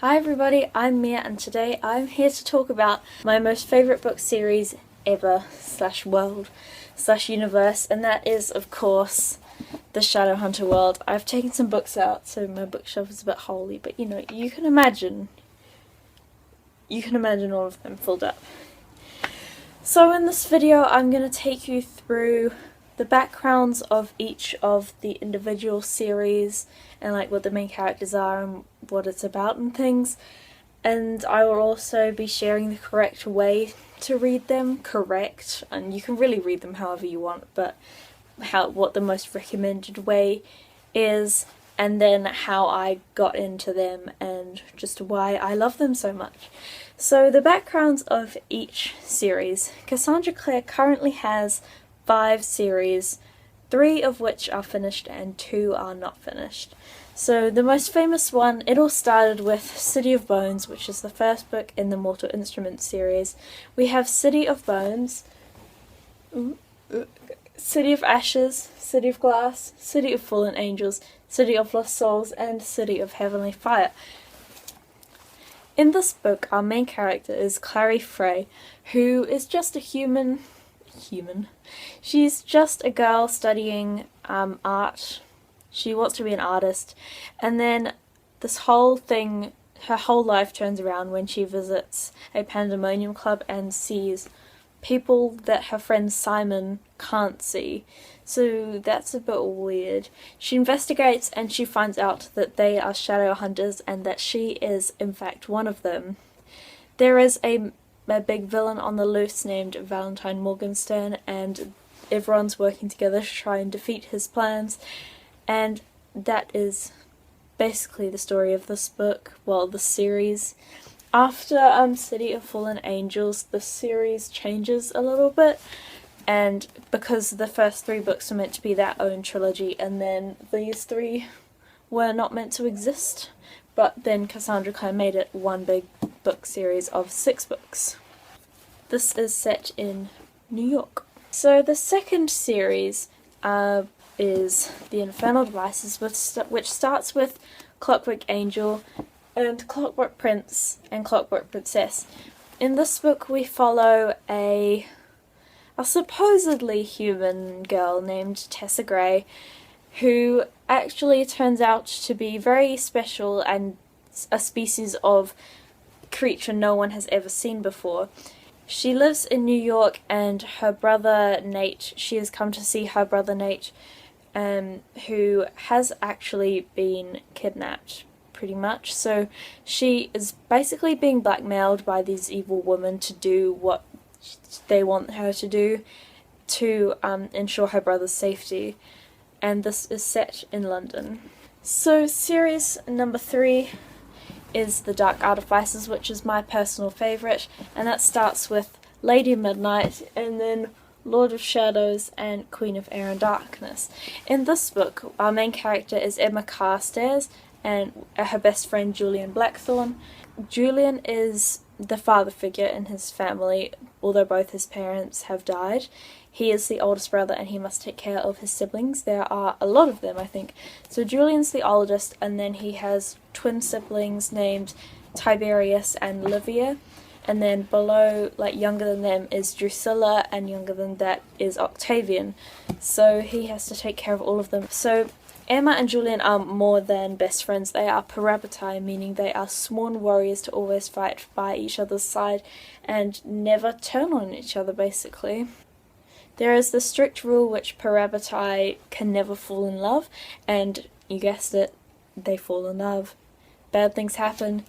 Hi everybody, I'm Mia and today I'm here to talk about my most favourite book series ever / world / universe, and that is of course the Shadowhunter world. I've taken some books out so my bookshelf is a bit holy, but you know, you can imagine all of them filled up. So in this video I'm going to take you through the backgrounds of each of the individual series and like what the main characters are and what it's about and things, and I will also be sharing the correct way to read them, and you can really read them however you want, but what the most recommended way is, and then how I got into them and just why I love them so much. So the backgrounds of each series. Cassandra Clare currently has 5 series, 3 of which are finished and 2 are not finished. So the most famous one, it all started with City of Bones, which is the first book in the Mortal Instruments series. We have City of Bones, City of Ashes, City of Glass, City of Fallen Angels, City of Lost Souls, and City of Heavenly Fire. In this book, our main character is Clary Frey, who is just a human. She's just a girl studying art. She wants to be an artist, and then this whole thing, her whole life turns around when she visits a pandemonium club and sees people that her friend Simon can't see. So that's a bit weird. She investigates and she finds out that they are shadow hunters and that she is in fact one of them. There is a big villain on the loose named Valentine Morgenstern, and everyone's working together to try and defeat his plans, and that is basically the story of this book, well, the series. After City of Fallen Angels, the series changes a little bit, and because the first 3 books were meant to be their own trilogy, and then these 3 were not meant to exist, but then Cassandra Clare made it one big book series of 6 books. This is set in New York. So the second series is the Infernal Devices, which starts with Clockwork Angel and Clockwork Prince and Clockwork Princess. In this book we follow a supposedly human girl named Tessa Gray, who actually turns out to be very special and a species of creature no one has ever seen before. She lives in New York, and her brother Nate, she has come to see her brother Nate, who has actually been kidnapped, pretty much. So she is basically being blackmailed by these evil women to do what they want her to do to ensure her brother's safety, and this is set in London. So series number 3 is The Dark Artifices, which is my personal favourite, and that starts with Lady Midnight and then Lord of Shadows and Queen of Air and Darkness. In this book, our main character is Emma Carstairs and her best friend Julian Blackthorne. Julian is the father figure in his family, although both his parents have died. He is the oldest brother and he must take care of his siblings. There are a lot of them, I think. So Julian's the oldest, and then he has twin siblings named Tiberius and Livia. And then below, like younger than them, is Drusilla, and younger than that is Octavian. So he has to take care of all of them. So Emma and Julian are more than best friends. They are parabatai, meaning they are sworn warriors to always fight by each other's side and never turn on each other, basically. There is the strict rule which parabatai can never fall in love, and you guessed it, they fall in love. Bad things happen.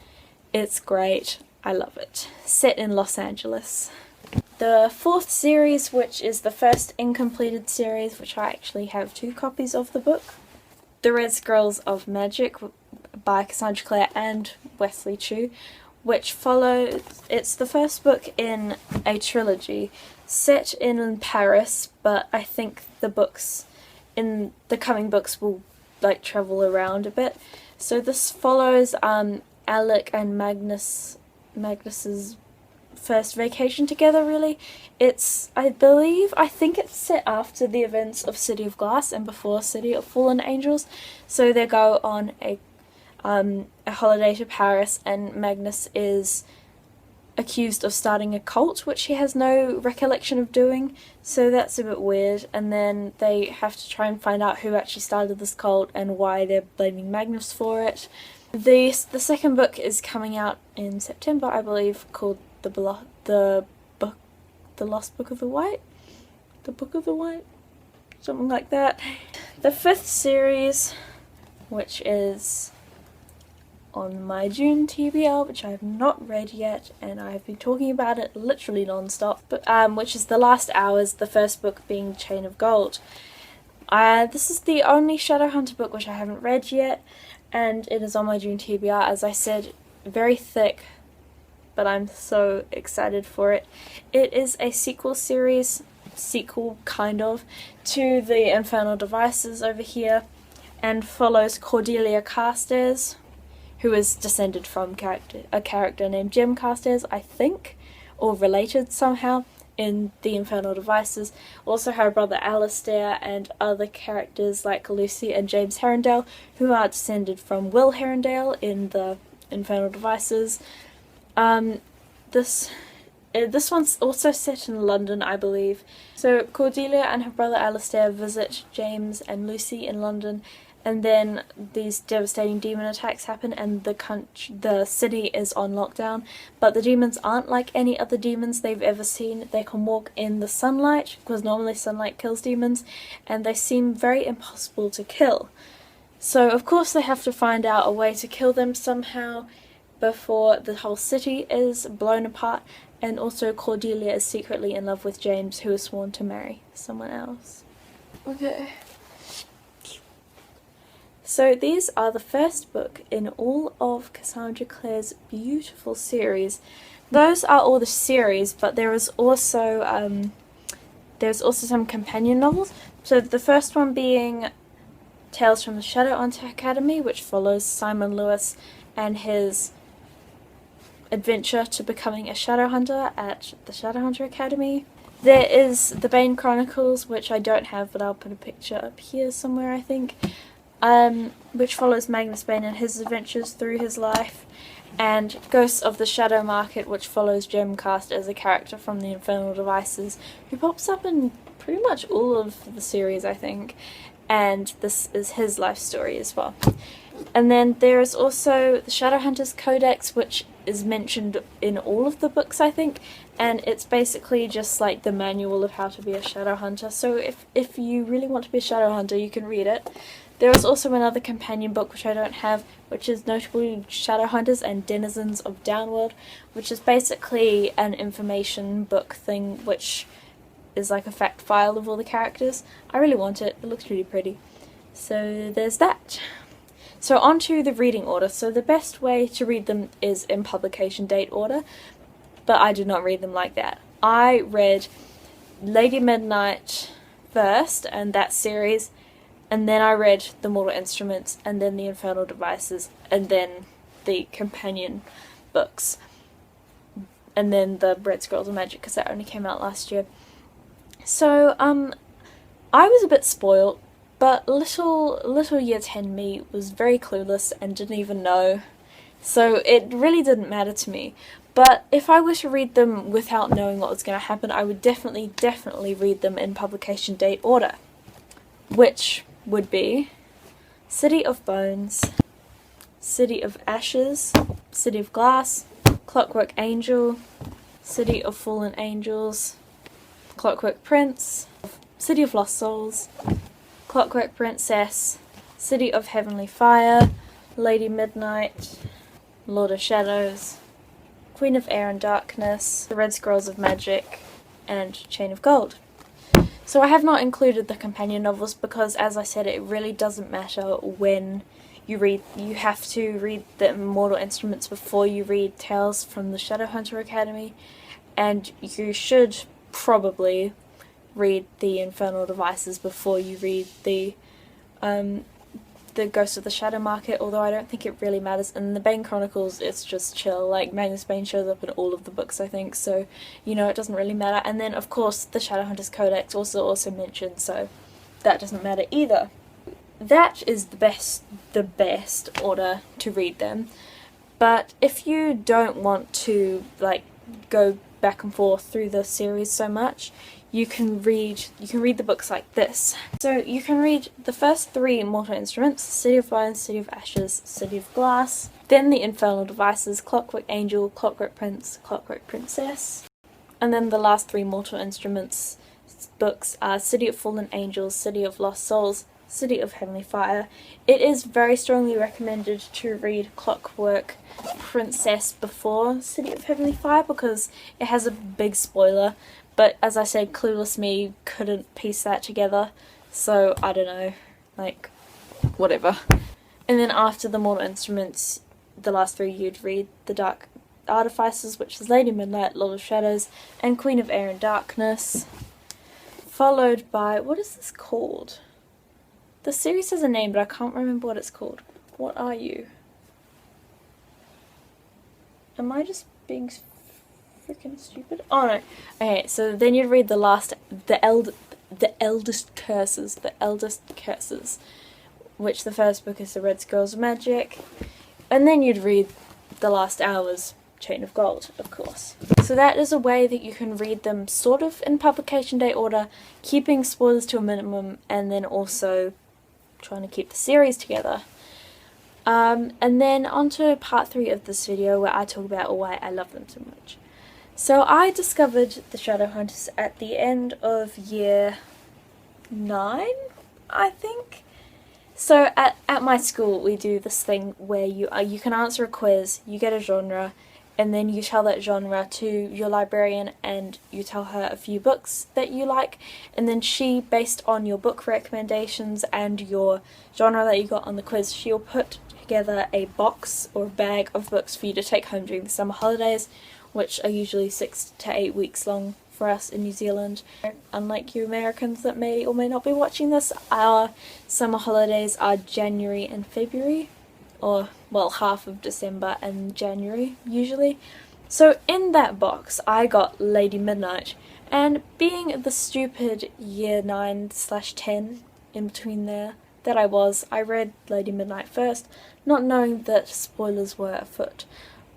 It's great. I love it. Set in Los Angeles. The 4th series, which is the first incompleted series, which I actually have 2 copies of the book, The Red Scrolls of Magic by Cassandra Clare and Wesley Chu, which follows, it's the first book in a trilogy set in Paris, but I think the books in the coming books will like travel around a bit. So this follows Alec and Magnus's first vacation together, really. It's, I think it's set after the events of City of Glass and before City of Fallen Angels. So they go on a a holiday to Paris, and Magnus is accused of starting a cult, which he has no recollection of doing, so that's a bit weird. And then they have to try and find out who actually started this cult and why they're blaming Magnus for it. The second book is coming out in September, I believe, called The Lost Book of the White? The Book of the White? Something like that. The fifth series, which is on my June TBR, which I have not read yet, and I have been talking about it literally non-stop, but, which is The Last Hours, the first book being Chain of Gold. This is the only Shadowhunter book which I haven't read yet, and it is on my June TBR. As I said, very thick, but I'm so excited for it. It is a sequel kind of, to the Infernal Devices over here, and follows Cordelia Carstairs, who is descended from a character named Jim Carstairs, I think, or related somehow, in the Infernal Devices. Also her brother Alistair and other characters like Lucy and James Herondale, who are descended from Will Herondale in the Infernal Devices. This one's also set in London, I believe. So Cordelia and her brother Alistair visit James and Lucy in London, and then these devastating demon attacks happen, and the city is on lockdown. But the demons aren't like any other demons they've ever seen. They can walk in the sunlight, because normally sunlight kills demons, and they seem very impossible to kill. So of course they have to find out a way to kill them somehow before the whole city is blown apart. And also Cordelia is secretly in love with James, who is sworn to marry someone else. Okay. So these are the first book in all of Cassandra Clare's beautiful series. Those are all the series, but there is also some companion novels. So the first one being Tales from the Shadowhunter Academy, which follows Simon Lewis and his adventure to becoming a Shadowhunter at the Shadowhunter Academy. There is the Bane Chronicles, which I don't have, but I'll put a picture up here somewhere, I think, which follows Magnus Bane and his adventures through his life, and Ghosts of the Shadow Market, which follows Jim Cast as a character from the Infernal Devices, who pops up in pretty much all of the series, I think, and this is his life story as well. And then there is also the Shadowhunters Codex, which is mentioned in all of the books, I think, and it's basically just like the manual of how to be a Shadowhunter. So if you really want to be a Shadowhunter, you can read it. There is also another companion book which I don't have, which is notably Shadowhunters and Denizens of Downworld, which is basically an information book thing, which is like a fact file of all the characters. I really want it. It looks really pretty. So there's that. So on to the reading order. So the best way to read them is in publication date order, but I do not read them like that. I read Lady Midnight first, and that series, and then I read The Mortal Instruments, and then The Infernal Devices, and then the companion books, and then the Red Scrolls of Magic, because that only came out last year. So, I was a bit spoiled, but little year 10 me was very clueless and didn't even know, so it really didn't matter to me. But if I were to read them without knowing what was going to happen, I would definitely read them in publication date order, which would be City of Bones, City of Ashes, City of Glass, Clockwork Angel, City of Fallen Angels, Clockwork Prince, City of Lost Souls, Clockwork Princess, City of Heavenly Fire, Lady Midnight, Lord of Shadows, Queen of Air and Darkness, The Red Scrolls of Magic, and Chain of Gold. So I have not included the companion novels because, as I said, it really doesn't matter when you read. You have to read the Mortal Instruments before you read Tales from the Shadowhunter Academy, and you should probably read the Infernal Devices before you read the Ghost of the Shadow Market, although I don't think it really matters. And the Bane Chronicles, it's just chill. Like, Magnus Bane shows up in all of the books, I think, so, you know, it doesn't really matter. And then, of course, the Shadowhunters Codex also mentioned, so that doesn't matter either. that is the best order to read them. But if you don't want to like go back and forth through the series so much, you can read the books like this. So you can read the first 3 Mortal Instruments: City of Bones, City of Ashes, City of Glass, then the Infernal Devices, Clockwork Angel, Clockwork Prince, Clockwork Princess, and then the last 3 Mortal Instruments books are City of Fallen Angels, City of Lost Souls, City of Heavenly Fire. It is very strongly recommended to read Clockwork Princess before City of Heavenly Fire because it has a big spoiler, but as I said, clueless me couldn't piece that together, so I don't know, like, whatever. And then after the Mortal Instruments, the last 3 you'd read the Dark Artifices, which is Lady Midnight, Lord of Shadows, and Queen of Air and Darkness, followed by, what is this called? The series has a name, but I can't remember what it's called. What are you? Am I just being freaking stupid? Oh no. Okay, so then you'd read the Eldest Curses, which the first book is The Red Scrolls of Magic, and then you'd read The Last Hours, Chain of Gold, of course. So that is a way that you can read them sort of in publication day order, keeping spoilers to a minimum, and then also trying to keep the series together. And then on to part 3 of this video where I talk about why I love them so much. So I discovered the Shadowhunters at the end of year 9, I think. So at my school we do this thing where you can answer a quiz, you get a genre, and then you tell that genre to your librarian and you tell her a few books that you like, and then she, based on your book recommendations and your genre that you got on the quiz, she'll put together a box or bag of books for you to take home during the summer holidays, which are usually 6 to 8 weeks long for us in New Zealand. Unlike you Americans that may or may not be watching this, our summer holidays are January and February, or well, half of December and January usually. So in that box I got Lady Midnight, and being the stupid year 9/10 in between there that I read Lady Midnight first, not knowing that spoilers were afoot.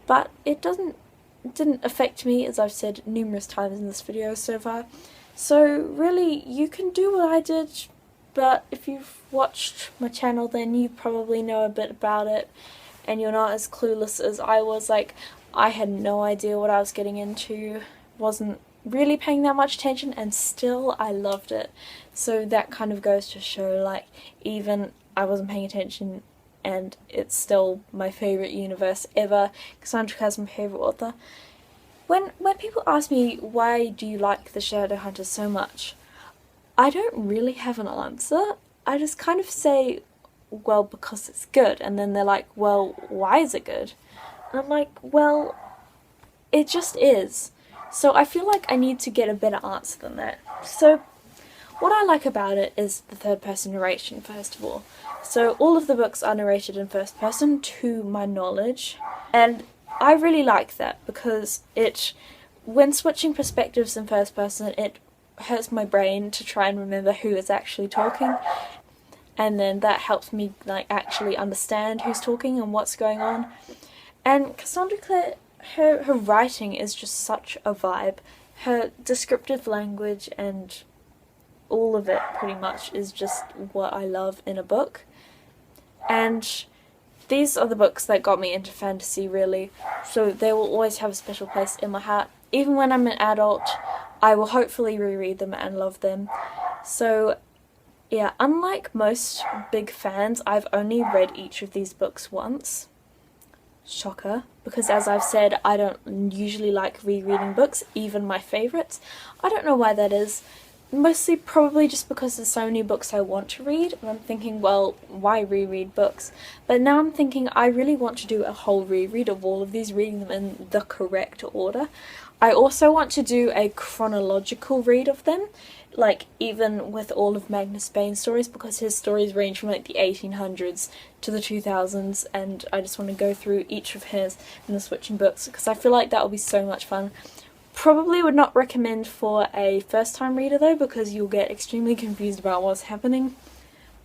But it didn't affect me, as I've said numerous times in this video so far. So really, you can do what I did, but if you've watched my channel then you probably know a bit about it and you're not as clueless as I was. Like, I had no idea what I was getting into, wasn't really paying that much attention, and still I loved it. So that kind of goes to show, like, even I wasn't paying attention and it's still my favourite universe ever. Cassandra Clare's my favourite author. When people ask me why do you like the Shadowhunters so much, I don't really have an answer. I just kind of say, well, because it's good, and then they're like, well, why is it good? And I'm like, well, it just is. So I feel like I need to get a better answer than that. So what I like about it is the third person narration, first of all. So all of the books are narrated in first person to my knowledge, and I really like that because when switching perspectives in first person, it hurts my brain to try and remember who is actually talking, and then that helps me like actually understand who's talking and what's going on. And Cassandra Clare, her writing is just such a vibe. Her descriptive language and all of it pretty much is just what I love in a book. And these are the books that got me into fantasy, really, so they will always have a special place in my heart. Even when I'm an adult, I will hopefully reread them and love them. So yeah, unlike most big fans, I've only read each of these books once. Shocker, because as I've said, I don't usually like rereading books, even my favourites. I don't know why that is. Mostly probably just because there's so many books I want to read, and I'm thinking, well, why reread books? But now I'm thinking I really want to do a whole reread of all of these, reading them in the correct order. I also want to do a chronological read of them, like even with all of Magnus Bane's stories, because his stories range from like the 1800s to the 2000s, and I just want to go through each of his in the switching books because I feel like that will be so much fun. Probably would not recommend for a first time reader though, because you'll get extremely confused about what's happening.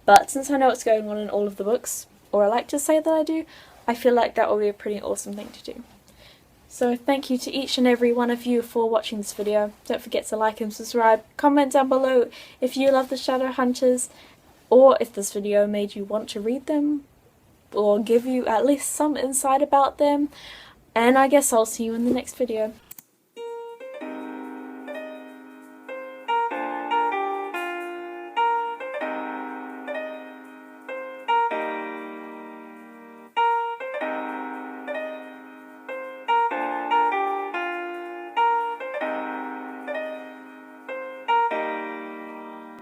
But since I know what's going on in all of the books, or I like to say that I do, I feel like that will be a pretty awesome thing to do. So thank you to each and every one of you for watching this video. Don't forget to like and subscribe. Comment down below if you love the Shadowhunters, or if this video made you want to read them, or give you at least some insight about them. And I guess I'll see you in the next video.